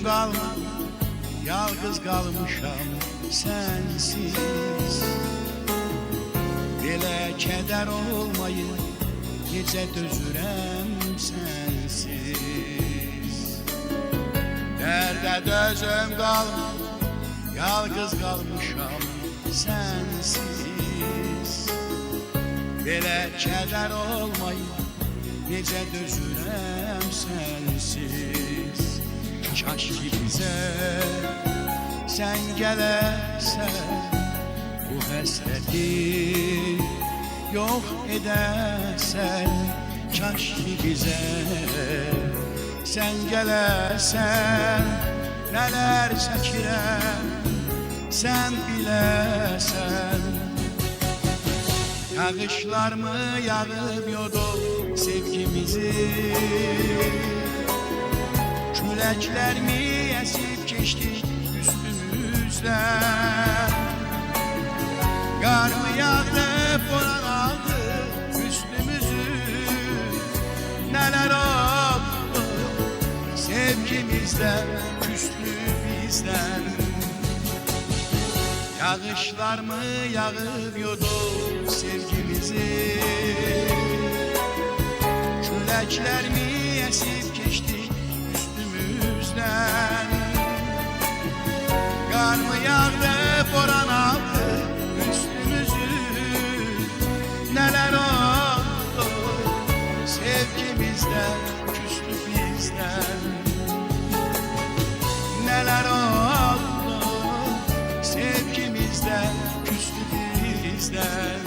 qalmadı, yalqız qalmışam sənsiz. Belə kədər olmayı necə dözürəm sənsiz. Dərdə dözüm qalmadı, yalqız qalmışam sənsiz. Belə kədər olmayı necə dözürəm sənsiz. Kaş ki bizə sən gələsən, bu həsrəti yox edəsən. Kaş ki bizə sən gələsən, nələr çəkirəm sən biləsən. Yağışlar mı yağıb yodu sevgimizi, küləklər mi əsib keçdi üstümüzdən. Qar mı yağdı, boran aldı üstümüzü, nələr oldu sevgimizdən, küstü bizdən. Yağışlar mı yağıb yodu sevgimizi, küləklər mi əsib keçdi üstümüzdən. Qar mı yağdı, boran aldı üstümüzü, nələr oldu sevgimizdən, küstü bizdən. Nələr oldu sevgimizdən, küstü bizdən.